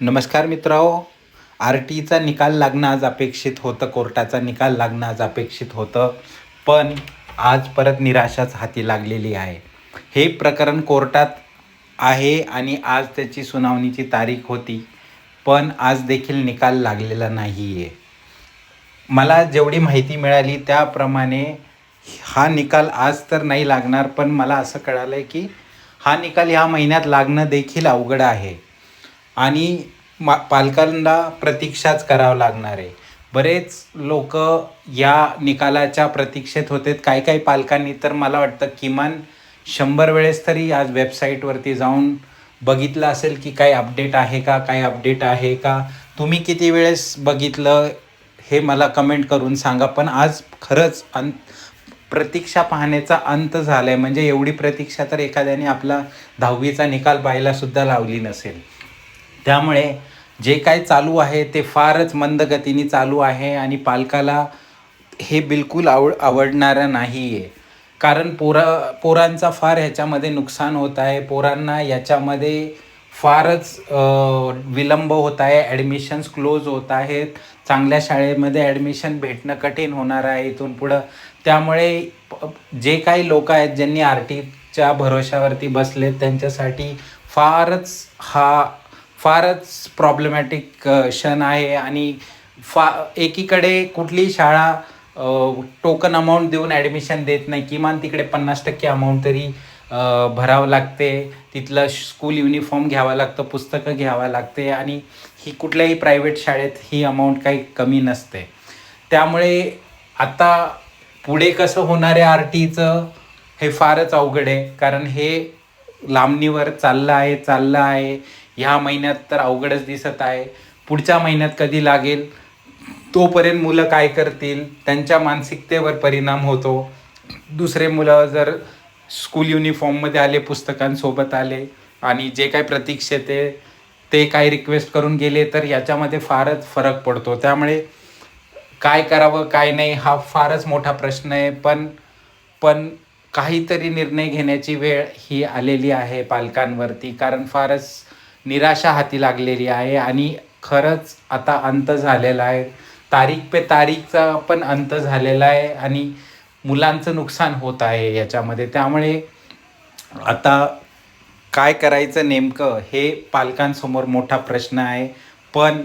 नमस्कार मित्रांनो, आर टीचा निकाल लागणं आज अपेक्षित होतं, कोर्टाचा निकाल लागणं आज अपेक्षित होतं, पण आज परत निराशाच हाती लागलेली आहे. हे प्रकरण कोर्टात आहे आणि आज त्याची सुनावणीची तारीख होती, पण आज देखील निकाल लागलेला नाही आहे. मला जेवढी माहिती मिळाली त्याप्रमाणे हा निकाल आज तर नाही लागणार, पण मला असं कळालं आहे की हा निकाल ह्या महिन्यात लागणं देखील अवघड आहे आणि पालकांना प्रतीक्षाच करावं लागणार आहे. बरेच लोक या निकालाच्या प्रतीक्षेत होते. काही पालकांनी तर मला वाटतं किमान 100 वेळेस तरी आज वेबसाईटवरती जाऊन बघितलं असेल की काही अपडेट आहे का, काही अपडेट आहे का. तुम्ही किती वेळेस बघितलं हे मला कमेंट करून सांगा. पण आज खरंच प्रतीक्षा पाहण्याचा अंत झाला आहे. म्हणजे एवढी प्रतीक्षा तर एखाद्याने आपला 10वीचा निकाल पाहायलासुद्धा लावली नसेल. त्यामुळे जे काय चालू आहे ते फारच मंद गतीने चालू आहे आणि पालकाला हे बिलकुल आवडणारं नाही आहे. कारण पोरांचा फार ह्याच्यामध्ये नुकसान होत आहे. पोरांना याच्यामध्ये फारच विलंब होत आहे. ॲडमिशन्स क्लोज होत आहेत. चांगल्या शाळेमध्ये ॲडमिशन भेटणं कठीण होणार आहे इथून पुढं. त्यामुळे जे काही लोक आहेत ज्यांनी आर टीच्या भरोशावरती बसले त्यांच्यासाठी फारच प्रॉब्लेमॅटिक क्षण आहे. आणि एकीकडे कुठली शाळा टोकन अमाऊंट देऊन ॲडमिशन देत नाही. किमान तिकडे 50% अमाऊंट तरी भरावं लागते. तिथलं स्कूल युनिफॉर्म घ्यावं लागतं, पुस्तकं घ्यावं लागते आणि ही कुठल्याही प्रायव्हेट शाळेत ही अमाऊंट काही कमी नसते. त्यामुळे आता पुढे कसं होणार आहे आर टीचं हे फारच अवघड आहे. कारण हे लांबणीवर चाललं आहे. ह्या महिन्यात तर अवघडच दिसत आहे. पुढच्या महिन्यात कधी लागेल तोपर्यंत मुलं काय करतील, त्यांच्या मानसिकतेवर परिणाम होतो. दुसरे मुलं जर स्कूल युनिफॉर्ममध्ये आले, पुस्तकांसोबत आले आणि जे काही प्रतीक्षेत आहे ते काय रिक्वेस्ट करून गेले तर याच्यामध्ये फारच फरक पडतो. त्यामुळे काय करावं काय नाही हा फारच मोठा प्रश्न आहे. पण काहीतरी निर्णय घेण्याची वेळ ही आलेली आहे पालकांवरती. कारण फारच निराशा हाती लागलेली आहे आणि खरंच आता अंत झालेला आहे. तारीख पे तारीखचा पण अंत झालेला आहे आणि मुलांचं नुकसान होत आहे याच्यामध्ये. त्यामुळे आता काय करायचं नेमकं हे पालकांसमोर मोठा प्रश्न आहे. पण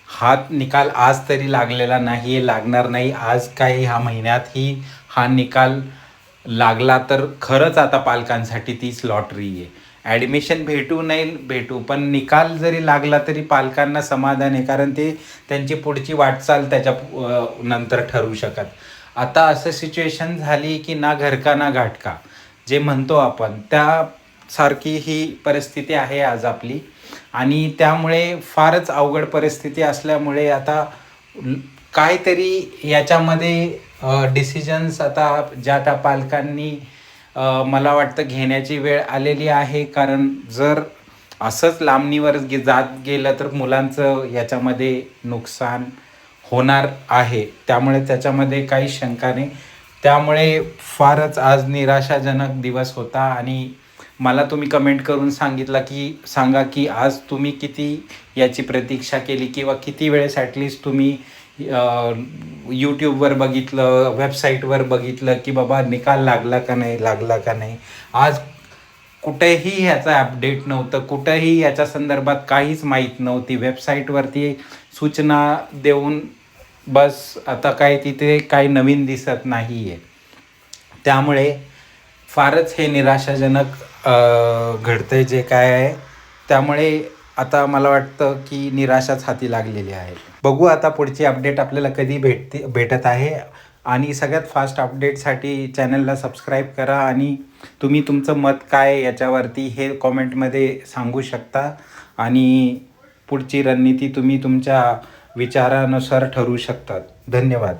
हा निकाल आज तरी लागलेला नाही आहे, लागणार नाही. आज काही ह्या महिन्यातही हा निकाल लागला तर खरंच आता पालकांसाठी तीच लॉटरी आहे. ॲडमिशन भेटू नाही भेटू, पण निकाल जरी लागला तरी पालकांना समाधान आहे. कारण ते त्यांची पुढची वाटचाल त्याच्या नंतर ठरवू शकत. आता असं सिच्युएशन झाली की ना घरका ना घाटका जे म्हणतो आपण, त्यासारखी ही परिस्थिती आहे आज आपली. आणि त्यामुळे फारच अवघड परिस्थिती असल्यामुळे आता काहीतरी याच्यामध्ये डिसिजन्स आता ज्या त्या पालकांनी मला वाटतं घेण्याची वेळ आलेली आहे. कारण जर असंच लांबणीवर जात गेलं तर मुलांचं याच्यामध्ये नुकसान होणार आहे. त्यामुळे त्याच्यामध्ये काही शंका नाही. त्यामुळे फारच आज निराशाजनक दिवस होता आणि मला तुम्ही कमेंट करून सांगा की आज तुम्ही किती याची प्रतीक्षा केली किंवा किती वेळेस ॲटलिस्ट तुम्ही यूट्यूबवर बघितलं, वेबसाईटवर बघितलं की बाबा निकाल लागला का नाही. आज कुठेही ह्याचा अपडेट नव्हतं, कुठेही याच्या संदर्भात काहीच माहीत नव्हती. वेबसाईटवरती सूचना देऊन बस आता काय तिथे काही नवीन दिसत नाही आहे. त्यामुळे फारच हे निराशाजनक घडतंय जे काय आहे. त्यामुळे आता मला वाटतं की निराशाच हाती लागलेली आहे. बघू आता पुढची अपडेट आपल्याला कधी भेटत आहे. आणि सगळ्यात फास्ट अपडेटसाठी चॅनलला सबस्क्राईब करा आणि तुम्ही तुमचं मत काय याच्यावरती हे कॉमेंटमध्ये सांगू शकता. आणि पुढची रणनीती तुम्ही तुमच्या विचारानुसार ठरवू शकतात. धन्यवाद.